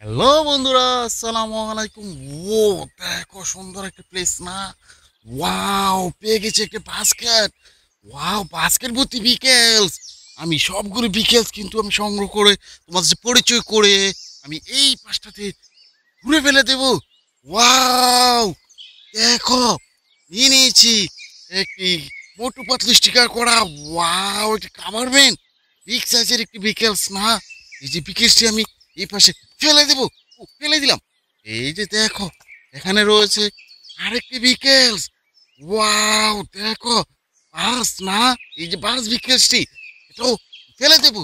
Hello বন্ধুরা, আসসালামু আলাইকুম। ও দেখো, সুন্দর একটা প্লেস না? ওয়াও, পেয়ে গেছি একটা বাস্কেট। ওয়াও, বাস্কেট ভর্তি বিকেলস। আমি সবগুলো বিকেলস কিন্তু আমি সংগ্রহ করে তোমার সাথে পরিচয় করে আমি এই পাশটাতে ঘুরে ফেলে দেব। ওয়াও, দেখো, নিয়ে নিয়েছি একটি মোটু পাতলু স্টিকার করা। ওয়াও, একটি কাভার ভ্যান, বিগ সাইজের একটি বিকেলস না? এই যে বিকেলসটি আমি এই পাশে ফেলে দেব। ও, ফেলে দিলাম। এই যে দেখো, এখানে রয়েছে আরেকটি বিকেলস। ওয়াও, দেখো, বাস না? এই যে বাস বিকেলসটি, এটাও ফেলে দেব।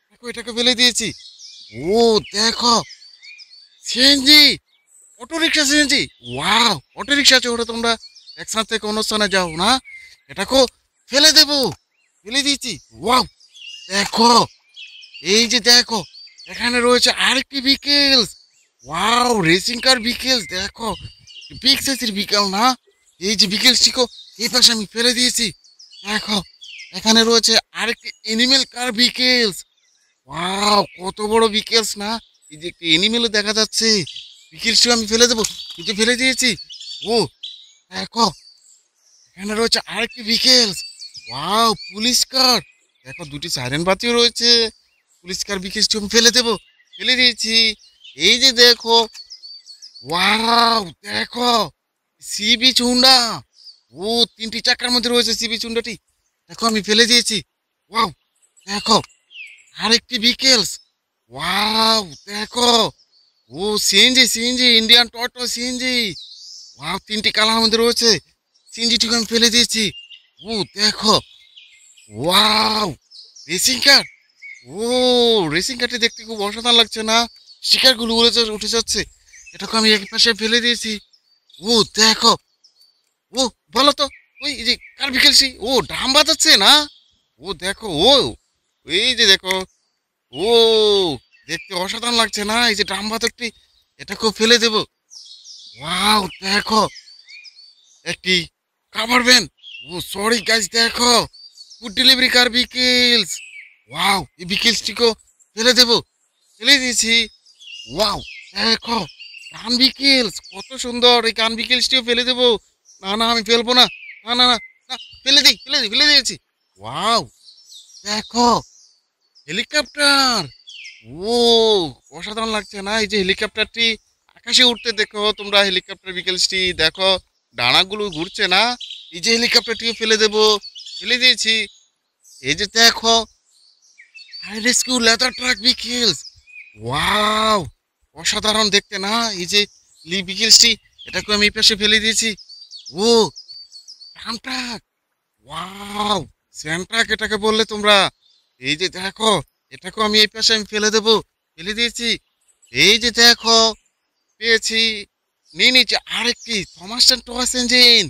দেখো, এটাকে ফেলে দিয়েছি। ও দেখো, CNG, auto rickshaw CNG. Wow, auto rickshaw চড়ে তোমরা এক স্থান থেকে অন্য স্থানে যাও না? এটাকেও ফেলে দেবো, ফেলে দিয়েছি। ওয়াও, দেখো, এই যে দেখো, এখানে রয়েছে আরেকটি বিকেলস। ওয়াও, রেসিং কার বিকেলস। দেখো, বিগ সাইজের বিকেল না? এই যে বিকেলসটিকে এই পাশে আমি ফেলে দিয়েছি। দেখো, এখানে রয়েছে আরেকটি এনিমেল কার বিকেলস। ওয়াও, কত বড় বিকেলস না? এই যে একটি এনিমেলও দেখা যাচ্ছে। বিকেলসটিও আমি ফেলে দেবো, কিন্তু ফেলে দিয়েছি। ও দেখো, এখানে রয়েছে আরেকটি বিকেলস। ওয়াও, পুলিশ কার। দেখো, দুটি সাইরেন বাতিও রয়েছে। পুলিশ কার বিকেলসটি আমি ফেলে দেবো, ফেলে দিয়েছি। এই যে দেখো, ওয়াও, দেখো, সি বিচ হুন্ডা। ও, তিনটি চাকার মধ্যে রয়েছে সি বিচ হুন্ডাটি। দেখো, আমি ফেলে দিয়েছি। ওয়াও, দেখো, আরেকটি বিকেলস। ওয়াও, দেখো, ও, CNG, CNG, Indian toto CNG. Wow, তিনটি কালার মধ্যে রয়েছে। সিএনজিটিকে আমি ফেলে দিয়েছি। ও দেখো, ওয়াও, রেসিং কার। ও, রেসিং কারটি দেখতে খুব অসাধারণ লাগছে না? শিকারগুলো উঠে যাচ্ছে। এটাকে আমি এক পাশে ফেলে দিয়েছি। ও দেখো, ও বলো তো, ওই এই যে কার বিকেলছি, ও ডাম বাজাচ্ছে না? ও দেখো, ও এই যে দেখো, ও দেখতে অসাধারণ লাগছে না? এই যে ডাম বাজারটি, এটাকেও ফেলে দেবো। ওয়াও, দেখো, একটি কাভার ভ্যান। ও সরি গাইস, দেখো, ফুড ডেলিভারি কার বিকেলস। ওয়াও, এই বিকেলসটিকেও ফেলে দেবো, ফেলে দিয়েছি। ওয়াও, দেখো, কান বিকেলস কত সুন্দর। এই কান বিকেলসটিও ফেলে দেবো। না না, আমি ফেলবো না। না না না, না, ফেলে দিয়েছি। ওয়াও, দেখো, হেলিকপ্টার। ও, অসাধারণ লাগছে না? এই যে হেলিকপ্টারটি আকাশে উঠতে, দেখো তোমরা হেলিকপ্টার বিকেলসটি দেখো, ডানাগুলো ঘুরছে না? এই যে হেলিকপ্টারটিও ফেলে দেবো, ফেলে দিয়েছি। এই যে দেখো, fire rescue ladder truck vehicles. Wow, অসাধারণ দেখতে না? এই যে বিকেলসটি, এটাকে আমি এই পাশে ফেলে দিয়েছি। ও, tram truck. Wow, sand truck এটাকে বললে তোমরা? এই যে দেখো, এটাকেও আমি এই পাশে আমি ফেলে দেবো, ফেলে দিয়েছি। এই যে দেখো, পেয়েছি, নিয়ে নিয়েছি আরেকটি থমাস টয়েস ইঞ্জিন।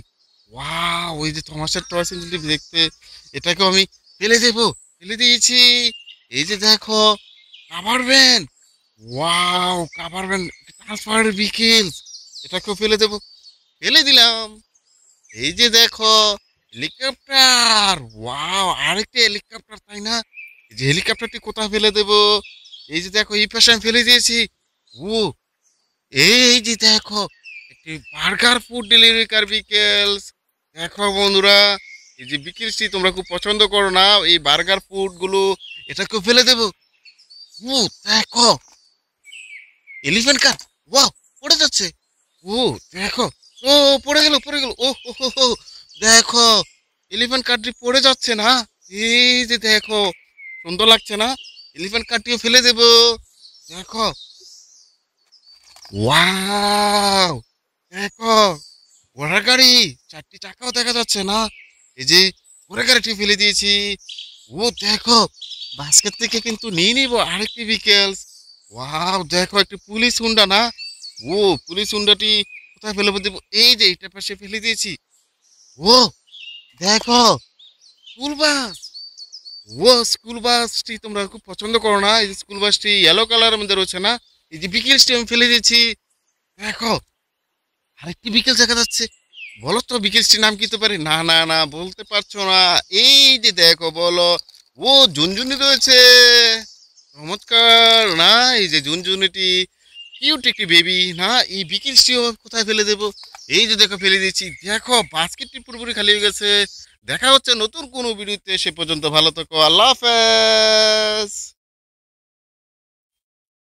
ওয়াও, ওই যে থমাস টয়েস ইঞ্জিনটি দেখতে, এটাকেও আমি ফেলে দেবো, ফেলে দিয়েছি। এই যে দেখো, cover van. Wow, cover van, transfer vehicles, এটাকেও ফেলে দেবো, ফেলে দিলাম। এই যে দেখো, হেলিকপ্টার। ওয়াও, আরেকটি হেলিকপ্টার, তাই না? এই যে হেলিকপ্টারটি কোথায় ফেলে দেবো? এই যে দেখো, এই পাশে আমি ফেলে দিয়েছি। ও, এই যে দেখো, একটি বার্গার ফুড ডেলিভারি কার বিকেলস। দেখো বন্ধুরা, এই যে বিকেলসটি তোমরা খুব পছন্দ করো না, এই বার্গার ফুড গুলো, এটাকেও ফেলে দেবো। ও দেখো, এলিফ্যান্ট কার। ওয়াও, পড়ে যাচ্ছে। ও দেখো, ও পড়ে গেল, পড়ে গেল। ও হো হো হো, দেখো, এলিফ্যান্ট কারটি পড়ে যাচ্ছে না? এই যে দেখো, সুন্দর লাগছে না? এলিফ্যান্ট কারটিও ফেলে দেবো। দেখো, ওয়াও, দেখো, ঘোড়ার গাড়ি, চারটি চাকাও দেখা যাচ্ছে না? এই যে ঘোড়ার গাড়িটি ফেলে দিয়েছি। ও দেখো, বাস্কেট থেকে কিন্তু নিয়ে নিবো আরেকটি বিকেলস। ওয়াও, দেখো, একটি পুলিশ হুন্ডা না? ও, পুলিশ হুন্ডাটি কোথায় ফেলে দেবো? এই যে এটার পাশে ফেলে দিয়েছি। ও দেখো, স্কুল বাস। ও, স্কুল বাসটি তোমরা খুব পছন্দ করো না? এই যে স্কুল বাসটি ইয়েলো কালারের মধ্যে রয়েছে না? এই যে বিকেলসটি আমি ফেলে দিয়েছি। দেখো, আরেকটি বিকেল দেখা যাচ্ছে। বলো তো, বিকেলসটির নাম কি হতে পারে? না না না, বলতে পারছো না। এই যে দেখো, বলো। ও, ঝুনঝুনি রয়েছে, চমৎকার না? এই যে ঝুনঝুনিটি কিউট একটি বেবি না, এই বিকেলসটিও কোথায় ফেলে দেবো? এই যে দেখো ফেলে দিচ্ছি, দেখো বাস্কেটটি পুরোপুরি খালি হয়ে গেছে। দেখা হচ্ছে নতুন কোনো ভিডিওতে, সে পর্যন্ত ভালো থাকো, আল্লাহ হাফেজ।